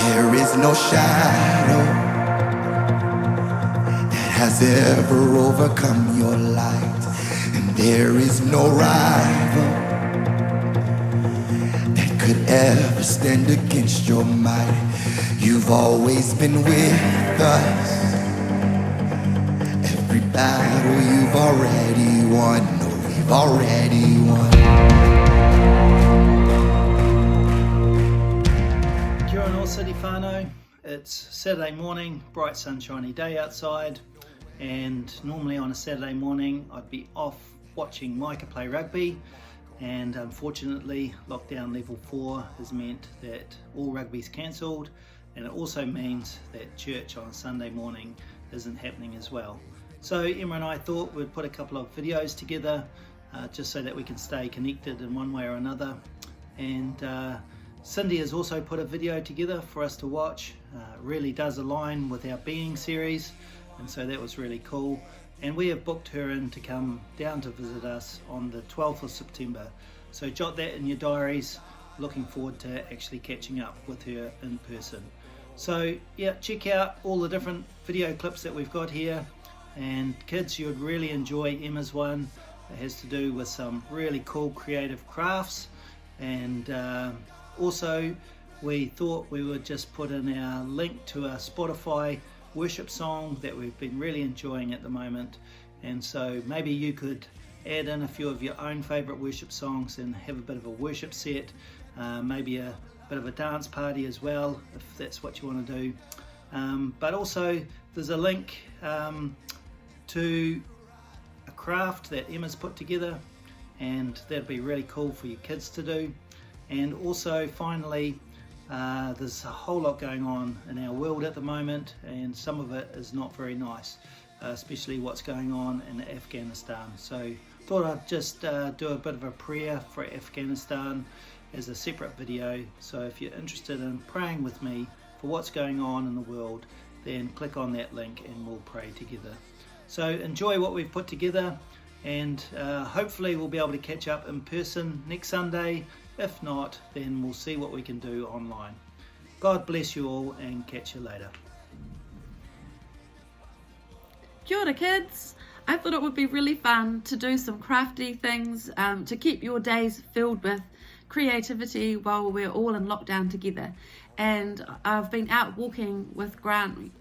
There is no shadow that has ever overcome your light, and there is no rival that could ever stand against your might. You've always been with us. Every battle you've already won. No, we've already won. Kia ora, Northcity whānau. It's Saturday morning, bright sunshiny day outside, and normally on a Saturday morning I'd be off watching Micah play rugby, and unfortunately lockdown level 4 has meant that all rugby's cancelled, and it also means that church on a Sunday morning isn't happening as well. So Emma and I thought we'd put a couple of videos together just so that we can stay connected in one way or another, and Cindy has also put a video together for us to watch. Really does align with our Being series, and so that was really cool. And we have booked her in to come down to visit us on the 12th of September. So jot that in your diaries. Looking forward to actually catching up with her in person. So yeah, check out all the different video clips that we've got here. And kids, you would really enjoy Emma's one. It has to do with some really cool creative crafts, and also we thought we would just put in our link to a Spotify worship song that we've been really enjoying at the moment, and so maybe you could add in a few of your own favourite worship songs and have a bit of a worship set, maybe a bit of a dance party as well if that's what you want to do. But also there's a link to a craft that Emma's put together, and that'd be really cool for your kids to do. And also finally, there's a whole lot going on in our world at the moment, and some of it is not very nice, especially what's going on in Afghanistan. So thought I'd just do a bit of a prayer for Afghanistan as a separate video. So if you're interested in praying with me for what's going on in the world, then click on that link and we'll pray together. So enjoy what we've put together, and hopefully we'll be able to catch up in person next Sunday. If not, then we'll see what we can do online. God bless you all, and catch you later. Kia ora, kids. I thought it would be really fun to do some crafty things to keep your days filled with creativity while we're all in lockdown together. And I've been out walking with Grant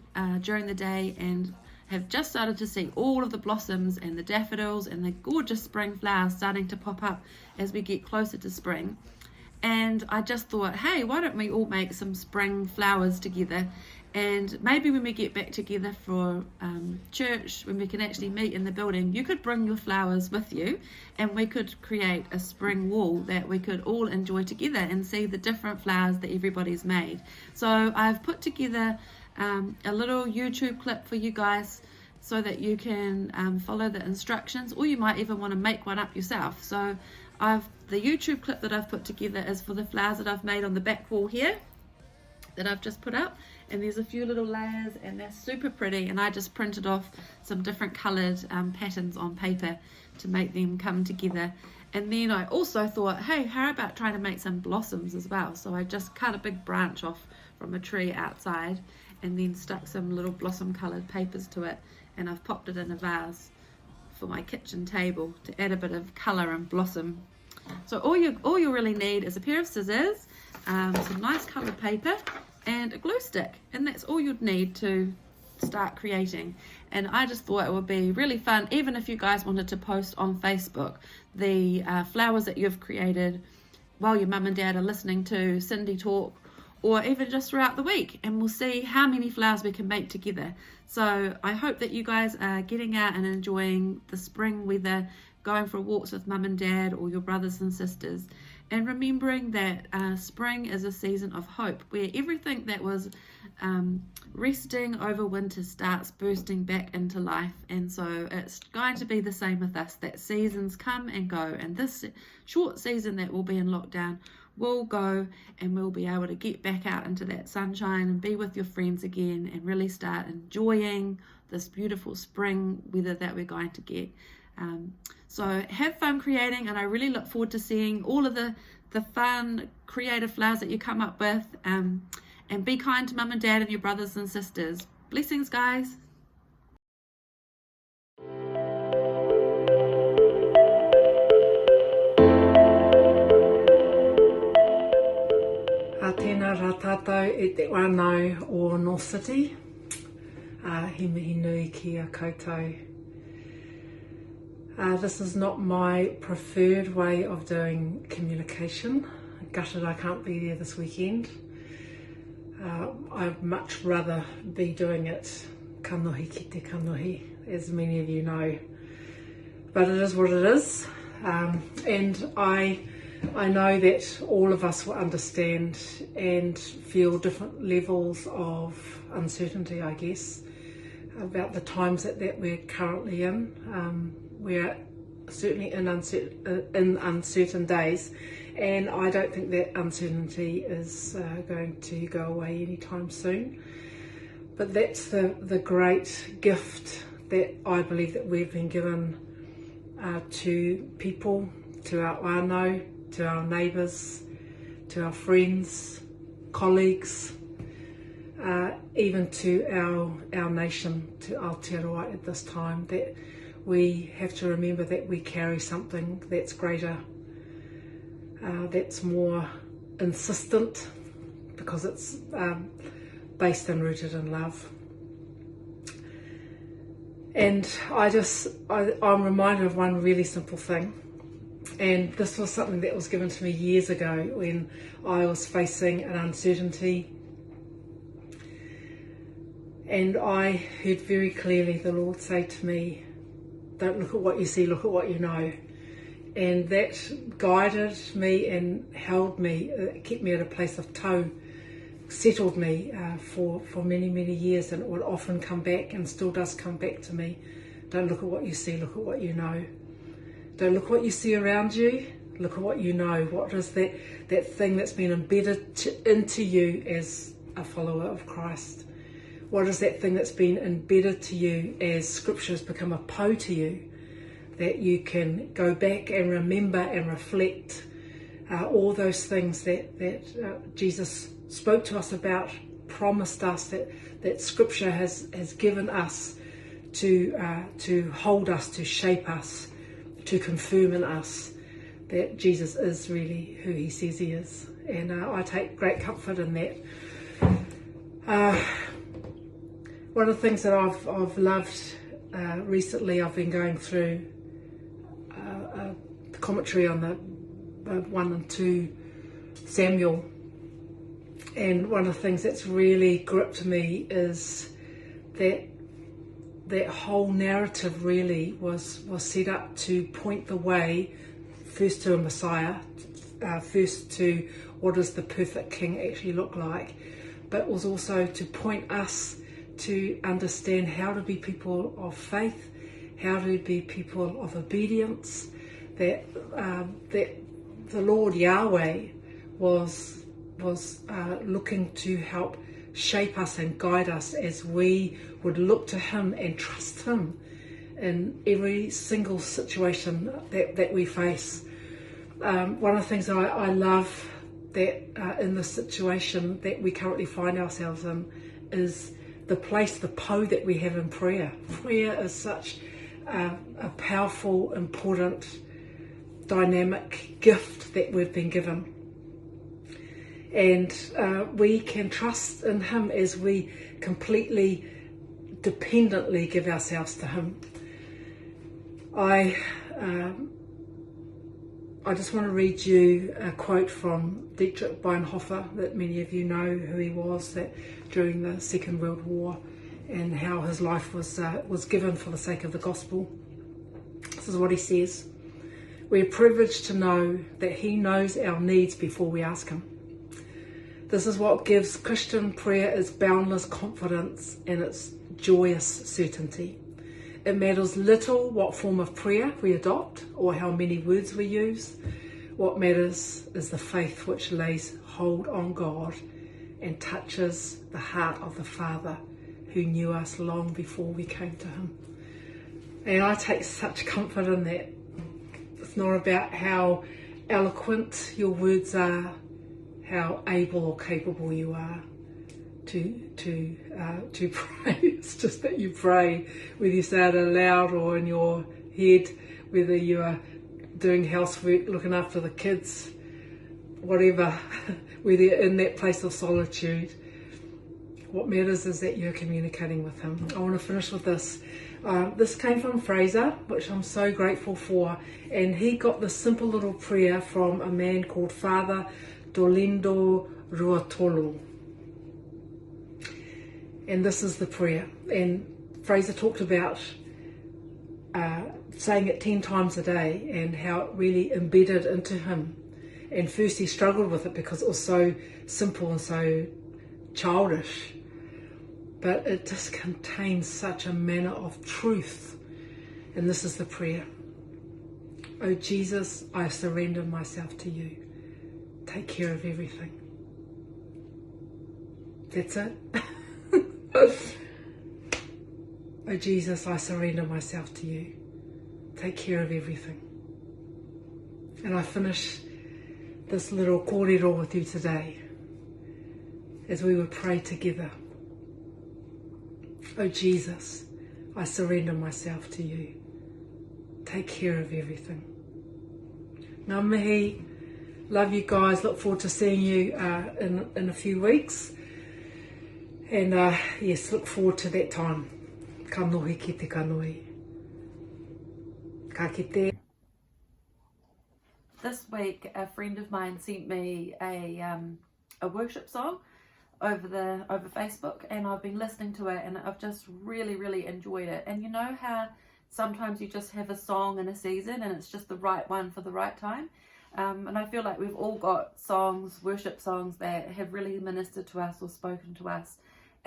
during the day and have just started to see all of the blossoms and the daffodils and the gorgeous spring flowers starting to pop up as we get closer to spring. And I just thought, hey, why don't we all make some spring flowers together, and maybe when we get back together for church, when we can actually meet in the building, you could bring your flowers with you and we could create a spring wall that we could all enjoy together and see the different flowers that everybody's made. So I've put together a little YouTube clip for you guys so that you can follow the instructions, or you might even want to make one up yourself. So the YouTube clip that I've put together is for the flowers that I've made on the back wall here that I've just put up, and there's a few little layers and they're super pretty, and I just printed off some different coloured patterns on paper to make them come together. And then I also thought, hey, how about trying to make some blossoms as well? So I just cut a big branch off from a tree outside and then stuck some little blossom coloured papers to it, and I've popped it in a vase for my kitchen table to add a bit of colour and blossom. So all you really need is a pair of scissors, some nice coloured paper and a glue stick, and that's all you'd need to start creating. And I just thought it would be really fun, even if you guys wanted to post on Facebook the flowers that you've created while your mum and dad are listening to Cindy talk, or even just throughout the week, and we'll see how many flowers we can make together. So I hope that you guys are getting out and enjoying the spring weather, going for walks with mum and dad or your brothers and sisters, and remembering that spring is a season of hope, where everything that was resting over winter starts bursting back into life. And so it's going to be the same with us, that seasons come and go, and this short season that will be in lockdown will go, and we'll be able to get back out into that sunshine and be with your friends again and really start enjoying this beautiful spring weather that we're going to get. So have fun creating, and I really look forward to seeing all of the fun creative flowers that you come up with. and be kind to mum and dad and your brothers and sisters. Blessings, guys. Tēnā rā tātou e te wānau o Northcity. He mihi nui ki a koutou. This is not my preferred way of doing communication. Gutted I can't be there this weekend. I'd much rather be doing it kanohi ki te kanohi, as many of you know. But it is what it is. And I know that all of us will understand and feel different levels of uncertainty, I guess, about the times that we're currently in. We're certainly in uncertain days, and I don't think that uncertainty is going to go away anytime soon. But that's the great gift that I believe that we've been given to people, to our whānau, to our neighbours, to our friends, colleagues, even to our nation, to Aotearoa at this time, that we have to remember that we carry something that's greater, that's more insistent, because it's based and rooted in love. And I'm reminded of one really simple thing. And this was something that was given to me years ago when I was facing an uncertainty. And I heard very clearly the Lord say to me, don't look at what you see, look at what you know. And that guided me and held me, kept me at a place of tone, settled me for many, many years. And it would often come back, and still does come back to me. Don't look at what you see, look at what you know. Don't look at what you see around you, look at what you know. What is that thing that's been embedded into you as a follower of Christ? What is that thing that's been embedded to you as Scripture has become a po to you, that you can go back and remember and reflect all those things that Jesus spoke to us about, promised us, that Scripture has given us to hold us, to shape us, to confirm in us that Jesus is really who he says he is. And I take great comfort in that. One of the things that I've loved recently, I've been going through the commentary on the 1 and 2 Samuel, and one of the things that's really gripped me is that whole narrative really was set up to point the way first to a Messiah, first to what does the perfect king actually look like, but was also to point us to understand how to be people of faith, how to be people of obedience, that the Lord Yahweh was looking to help shape us and guide us as we would look to him and trust him in every single situation that we face. One of the things I love that in the situation that we currently find ourselves in is the po that we have in prayer. Prayer is such a powerful, important, dynamic gift that we've been given. And we can trust in him as we completely, dependently give ourselves to him. I just want to read you a quote from Dietrich Bonhoeffer, that many of you know who he was, that during the Second World War, and how his life was given for the sake of the gospel. This is what he says: "We're privileged to know that he knows our needs before we ask him. This is what gives Christian prayer its boundless confidence and its joyous certainty. It matters little what form of prayer we adopt or how many words we use. What matters is the faith which lays hold on God and touches the heart of the Father who knew us long before we came to him." And I take such comfort in that. It's not about how eloquent your words are, how able or capable you are, to pray. It's just that you pray, whether you say it aloud or in your head, whether you are doing housework, looking after the kids, whatever, whether you're in that place of solitude. What matters is that you're communicating with him. I want to finish with this. This came from Fraser, which I'm so grateful for, and he got this simple little prayer from a man called Father Dolindo Ruatolo. And this is the prayer. And Fraser talked about saying it 10 times a day and how it really embedded into him. And first he struggled with it because it was so simple and so childish. But it just contains such a manner of truth. And this is the prayer. Oh Jesus, I surrender myself to you. Take care of everything. That's it. Oh Jesus, I surrender myself to you. Take care of everything. And I finish this little kōrero with you today as we would pray together. Oh Jesus, I surrender myself to you. Take care of everything. Ngā mihi, love you guys, look forward to seeing you in a few weeks. And yes, look forward to that time. Ka nohi ki te kanoi. Ka kite. This week, a friend of mine sent me a worship song over Facebook, and I've been listening to it, and I've just really enjoyed it. And you know how sometimes you just have a song in a season and it's just the right one for the right time, and I feel like we've all got songs, worship songs, that have really ministered to us or spoken to us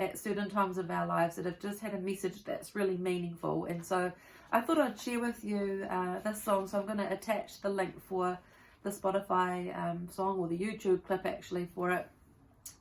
at certain times of our lives, that have just had a message that's really meaningful. And so I thought I'd share with you this song. So I'm going to attach the link for the Spotify song, or the YouTube clip actually for it,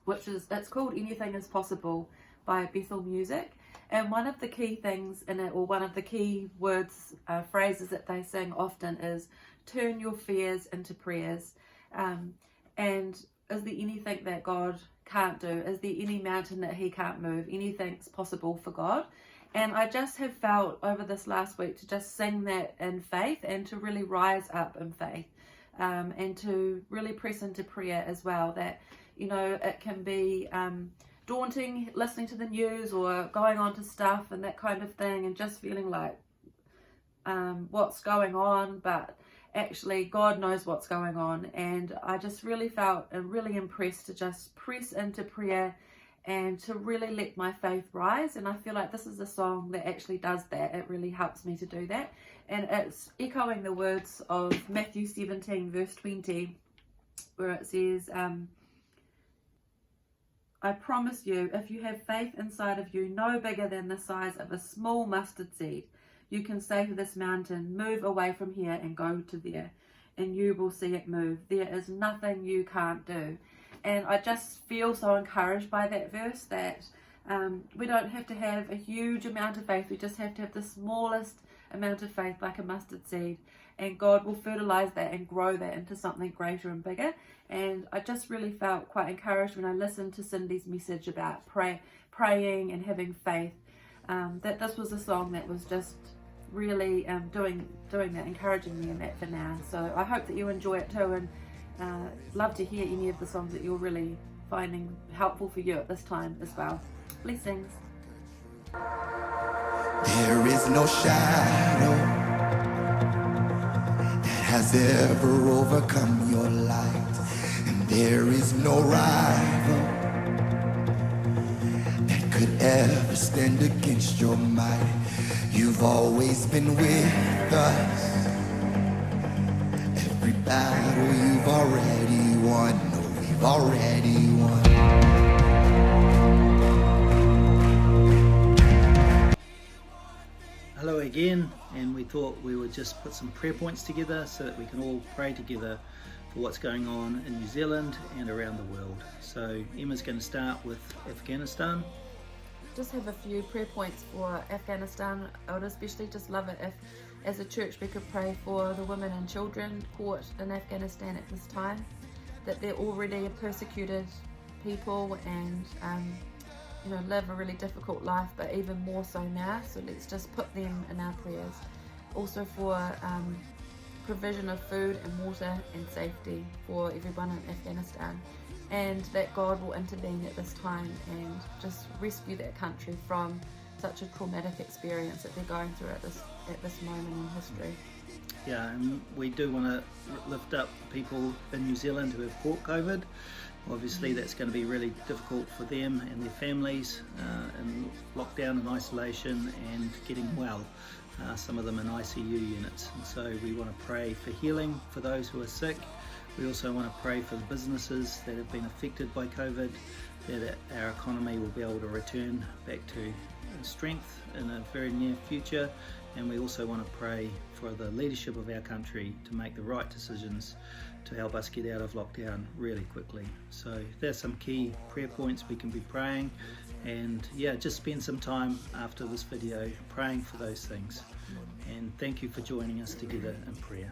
which is, it's called Anything Is Possible by Bethel Music. And one of the key things in it, or one of the key words, phrases that they sing often is, turn your fears into prayers. And is there anything that God can't do? Is there any mountain that he can't move? Anything's possible for God. And I just have felt over this last week to just sing that in faith, and to really rise up in faith, and to really press into prayer as well. That, you know, it can be daunting listening to the news or going on to stuff and that kind of thing, and just feeling like what's going on, but actually God knows what's going on. And I just really felt and really impressed to just press into prayer and to really let my faith rise. And I feel like this is a song that actually does that. It really helps me to do that. And it's echoing the words of Matthew 17 verse 20, where it says, I promise you, if you have faith inside of you no bigger than the size of a small mustard seed, you can say to this mountain, move away from here and go to there, and you will see it move. There is nothing you can't do. And I just feel so encouraged by that verse, that we don't have to have a huge amount of faith. We just have to have the smallest amount of faith, like a mustard seed, and God will fertilize that and grow that into something greater and bigger. And I just really felt quite encouraged when I listened to Cindy's message about praying and having faith, that this was a song that was just really doing that, encouraging me in that for now. So I hope that you enjoy it too, and love to hear any of the songs that you're really finding helpful for you at this time as well. Blessings. There is no shadow that has ever overcome your light, and there is no rival that could ever stand against your might. You've always been with us. Every battle you've already won. No, we've already won. Hello again, and we thought we would just put some prayer points together so that we can all pray together for what's going on in New Zealand and around the world. So Emma's going to start with Afghanistan. Just have a few prayer points for Afghanistan. I would especially just love it if, as a church, we could pray for the women and children caught in Afghanistan at this time, that they're already a persecuted people, and live a really difficult life, but even more so now. So let's just put them in our prayers. Also for provision of food and water and safety for everyone in Afghanistan, and that God will intervene at this time and just rescue that country from such a traumatic experience that they're going through at this moment in history. Yeah, and we do want to lift up people in New Zealand who have caught COVID. Obviously that's going to be really difficult for them and their families in lockdown and isolation and getting well. Some of them in ICU units. And so we want to pray for healing for those who are sick. We also want to pray for the businesses that have been affected by COVID, that our economy will be able to return back to strength in a very near future. And we also want to pray for the leadership of our country to make the right decisions to help us get out of lockdown really quickly. So there's some key prayer points we can be praying, and yeah, just spend some time after this video praying for those things. And thank you for joining us together in prayer.